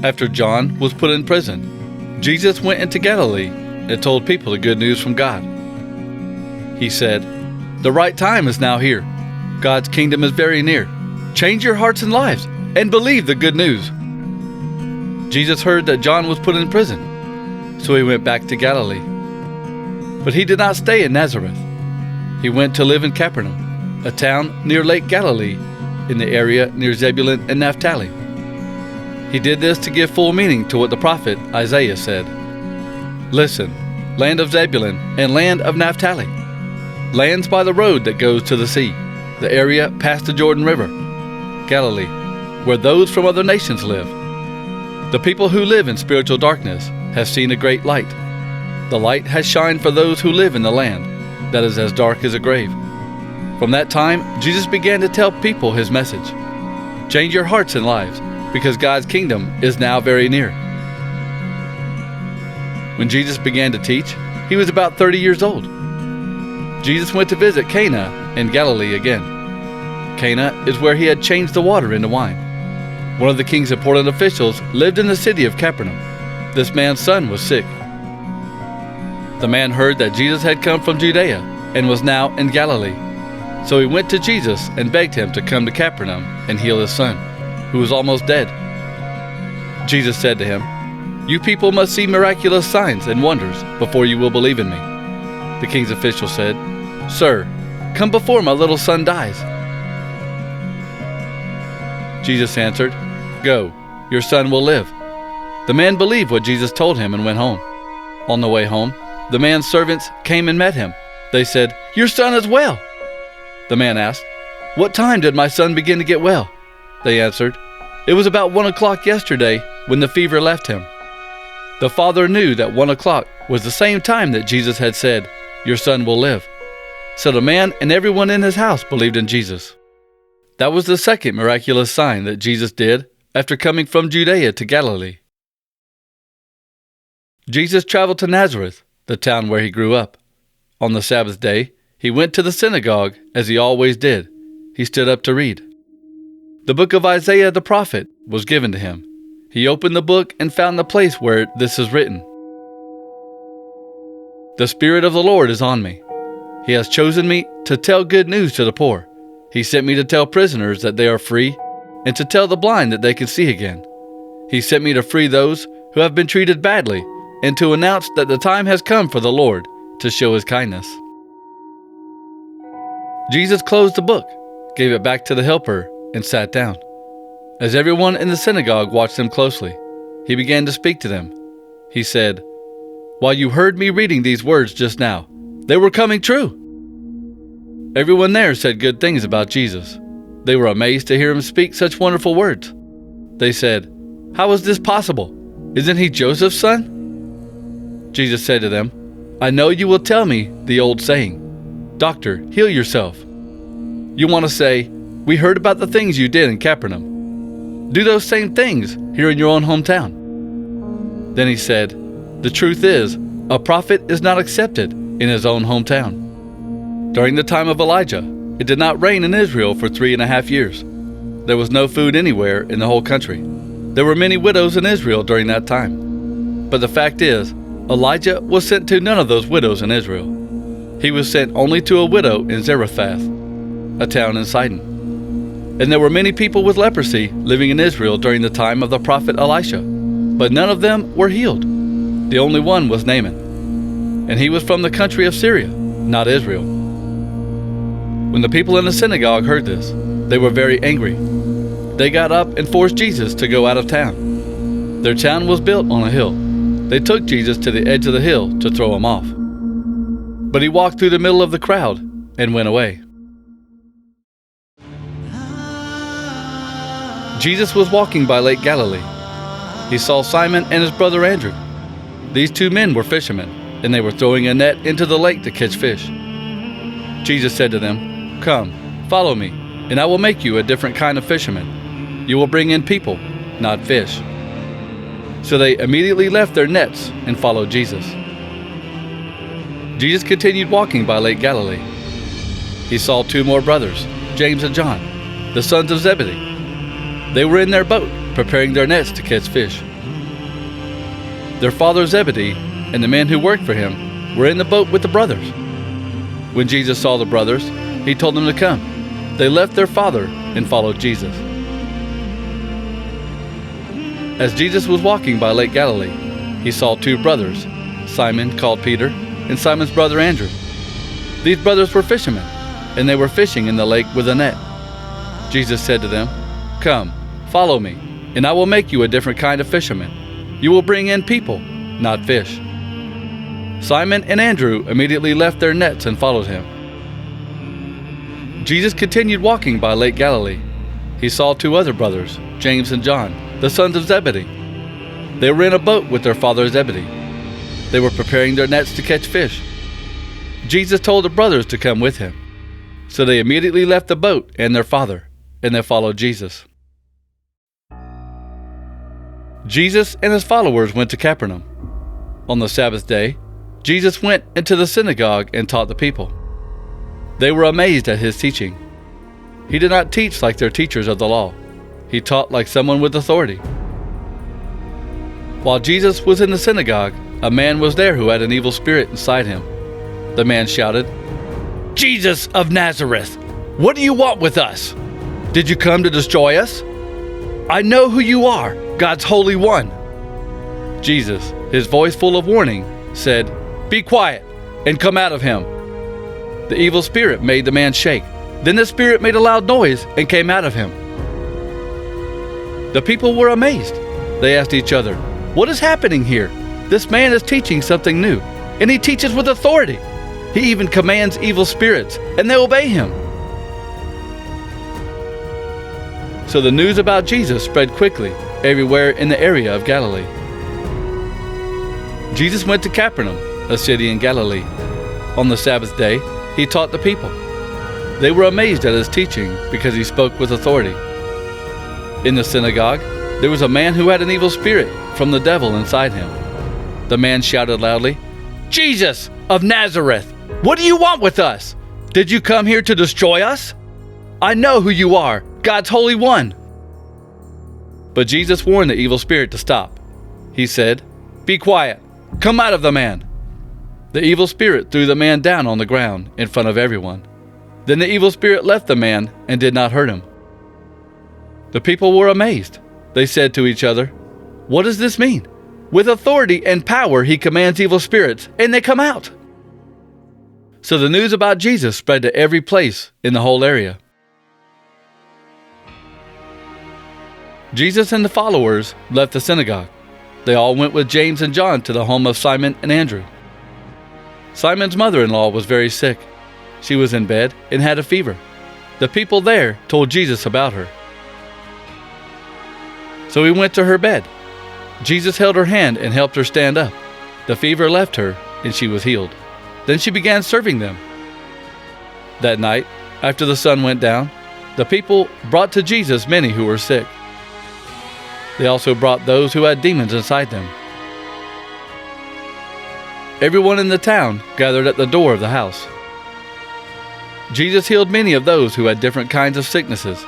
After John was put in prison, Jesus went into Galilee and told people the good news from God. He said, "The right time is now here. God's kingdom is very near. Change your hearts and lives and believe the good news." Jesus heard that John was put in prison, so he went back to Galilee. But he did not stay in Nazareth. He went to live in Capernaum, a town near Lake Galilee, in the area near Zebulun and Naphtali. He did this to give full meaning to what the prophet Isaiah said. "Listen, land of Zebulun and land of Naphtali, lands by the road that goes to the sea, the area past the Jordan River, Galilee, where those from other nations live. The people who live in spiritual darkness have seen a great light. The light has shined for those who live in the land that is as dark as a grave." From that time, Jesus began to tell people his message. Change your hearts and lives, because God's kingdom is now very near. When Jesus began to teach, he was about 30 years old. Jesus went to visit Cana in Galilee again. Cana is where he had changed the water into wine. One of the king's important officials lived in the city of Capernaum. This man's son was sick. The man heard that Jesus had come from Judea and was now in Galilee. So he went to Jesus and begged him to come to Capernaum and heal his son, who was almost dead. Jesus said to him, "You people must see miraculous signs and wonders before you will believe in me." The king's official said, "Sir, come before my little son dies." Jesus answered, "Go, your son will live." The man believed what Jesus told him and went home. On the way home, the man's servants came and met him. They said, "Your son is well." The man asked, "What time did my son begin to get well?" They answered, "It was about 1 o'clock yesterday when the fever left him." The father knew that 1 o'clock was the same time that Jesus had said, "Your son will live." So the man and everyone in his house believed in Jesus. That was the second miraculous sign that Jesus did after coming from Judea to Galilee. Jesus traveled to Nazareth, the town where he grew up. On the Sabbath day, he went to the synagogue, as he always did. He stood up to read. The book of Isaiah the prophet was given to him. He opened the book and found the place where this is written. "The Spirit of the Lord is on me. He has chosen me to tell good news to the poor. He sent me to tell prisoners that they are free and to tell the blind that they can see again. He sent me to free those who have been treated badly and to announce that the time has come for the Lord to show his kindness." Jesus closed the book, gave it back to the helper, and sat down. As everyone in the synagogue watched him closely, he began to speak to them. He said, "While you heard me reading these words just now, they were coming true." Everyone there said good things about Jesus. They were amazed to hear him speak such wonderful words. They said, "How is this possible? Isn't he Joseph's son?" Jesus said to them, "I know you will tell me the old saying, 'Doctor, heal yourself.' You want to say, 'We heard about the things you did in Capernaum. Do those same things here in your own hometown.'" Then he said, "The truth is, a prophet is not accepted in his own hometown." During the time of Elijah, it did not rain in Israel for 3.5 years. There was no food anywhere in the whole country. There were many widows in Israel during that time. But the fact is, Elijah was sent to none of those widows in Israel. He was sent only to a widow in Zarephath, a town in Sidon. And there were many people with leprosy living in Israel during the time of the prophet Elisha, but none of them were healed. The only one was Naaman, and he was from the country of Syria, not Israel. When the people in the synagogue heard this, they were very angry. They got up and forced Jesus to go out of town. Their town was built on a hill. They took Jesus to the edge of the hill to throw him off. But he walked through the middle of the crowd and went away. Jesus was walking by Lake Galilee. He saw Simon and his brother Andrew. These two men were fishermen, and they were throwing a net into the lake to catch fish. Jesus said to them, "Come, follow me, and I will make you a different kind of fisherman. You will bring in people, not fish." So they immediately left their nets and followed Jesus. Jesus continued walking by Lake Galilee. He saw two more brothers, James and John, the sons of Zebedee. They were in their boat, preparing their nets to catch fish. Their father Zebedee and the man who worked for him were in the boat with the brothers. When Jesus saw the brothers, he told them to come. They left their father and followed Jesus. As Jesus was walking by Lake Galilee, he saw two brothers, Simon, called Peter, and Simon's brother Andrew. These brothers were fishermen, and they were fishing in the lake with a net. Jesus said to them, "Come, follow me, and I will make you a different kind of fishermen. You will bring in people, not fish." Simon and Andrew immediately left their nets and followed him. Jesus continued walking by Lake Galilee. He saw two other brothers, James and John, the sons of Zebedee. They were in a boat with their father Zebedee. They were preparing their nets to catch fish. Jesus told the brothers to come with him. So they immediately left the boat and their father, and they followed Jesus. Jesus and his followers went to Capernaum. On the Sabbath day, Jesus went into the synagogue and taught the people. They were amazed at his teaching. He did not teach like their teachers of the law. He taught like someone with authority. While Jesus was in the synagogue, a man was there who had an evil spirit inside him. The man shouted, "Jesus of Nazareth, what do you want with us? Did you come to destroy us? I know who you are, God's Holy One." Jesus, his voice full of warning, said, "Be quiet and come out of him." The evil spirit made the man shake. Then the spirit made a loud noise and came out of him. The people were amazed. They asked each other, "What is happening here? This man is teaching something new, and he teaches with authority. He even commands evil spirits, and they obey him." So the news about Jesus spread quickly everywhere in the area of Galilee. Jesus went to Capernaum, a city in Galilee. On the Sabbath day, he taught the people. They were amazed at his teaching because he spoke with authority. In the synagogue, there was a man who had an evil spirit from the devil inside him. The man shouted loudly, "Jesus of Nazareth, what do you want with us? Did you come here to destroy us? I know who you are, God's Holy One." But Jesus warned the evil spirit to stop. He said, "Be quiet, come out of the man." The evil spirit threw the man down on the ground in front of everyone. Then the evil spirit left the man and did not hurt him. The people were amazed. They said to each other, "What does this mean? With authority and power he commands evil spirits, and they come out." So the news about Jesus spread to every place in the whole area. Jesus and the followers left the synagogue. They all went with James and John to the home of Simon and Andrew. Simon's mother-in-law was very sick. She was in bed and had a fever. The people there told Jesus about her. So he went to her bed. Jesus held her hand and helped her stand up. The fever left her and she was healed. Then she began serving them. That night, after the sun went down, the people brought to Jesus many who were sick. They also brought those who had demons inside them. Everyone in the town gathered at the door of the house. Jesus healed many of those who had different kinds of sicknesses.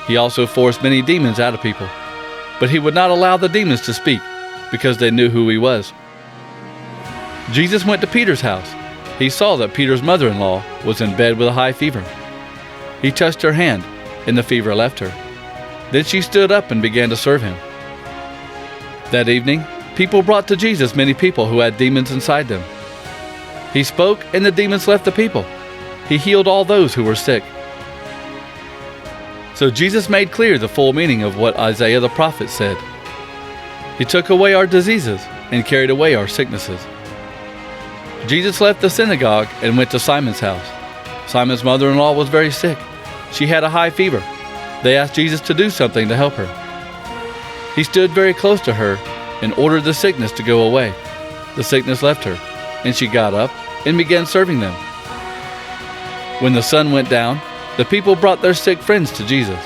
He also forced many demons out of people. But he would not allow the demons to speak, because they knew who he was. Jesus went to Peter's house. He saw that Peter's mother-in-law was in bed with a high fever. He touched her hand, and the fever left her. Then she stood up and began to serve him. That evening, people brought to Jesus many people who had demons inside them. He spoke, and the demons left the people. He healed all those who were sick. So Jesus made clear the full meaning of what Isaiah the prophet said. He took away our diseases and carried away our sicknesses. Jesus left the synagogue and went to Simon's house. Simon's mother-in-law was very sick. She had a high fever. They asked Jesus to do something to help her. He stood very close to her and ordered the sickness to go away. The sickness left her, and she got up and began serving them. When the sun went down, the people brought their sick friends to Jesus.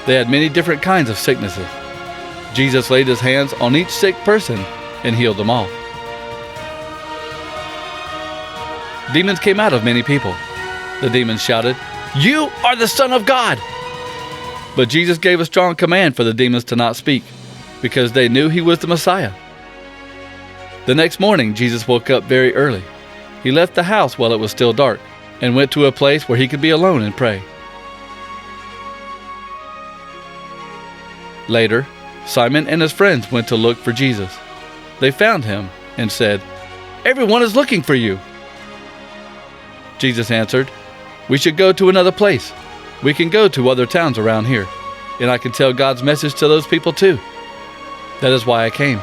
They had many different kinds of sicknesses. Jesus laid his hands on each sick person and healed them all. Demons came out of many people. The demons shouted, "You are the Son of God!" But Jesus gave a strong command for the demons to not speak, because they knew he was the Messiah. The next morning, Jesus woke up very early. He left the house while it was still dark and went to a place where he could be alone and pray. Later, Simon and his friends went to look for Jesus. They found him and said, "Everyone is looking for you." Jesus answered, "We should go to another place. We can go to other towns around here, and I can tell God's message to those people too. That is why I came."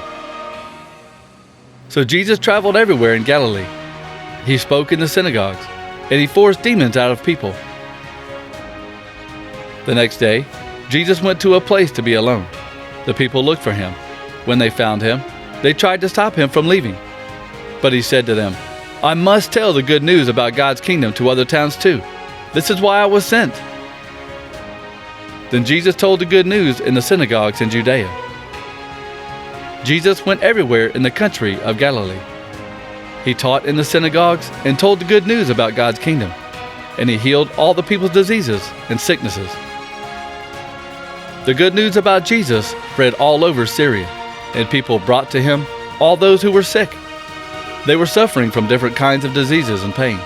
So Jesus traveled everywhere in Galilee. He spoke in the synagogues, and he forced demons out of people. The next day, Jesus went to a place to be alone. The people looked for him. When they found him, they tried to stop him from leaving. But he said to them, "I must tell the good news about God's kingdom to other towns too. This is why I was sent." Then Jesus told the good news in the synagogues in Judea. Jesus went everywhere in the country of Galilee. He taught in the synagogues and told the good news about God's kingdom, and he healed all the people's diseases and sicknesses. The good news about Jesus spread all over Syria, and people brought to him all those who were sick. They were suffering from different kinds of diseases and pain.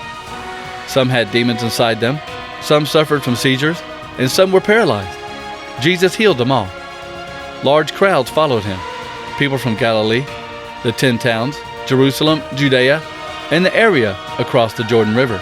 Some had demons inside them, some suffered from seizures, and some were paralyzed. Jesus healed them all. Large crowds followed him, people from Galilee, the 10 towns, Jerusalem, Judea, and the area across the Jordan River.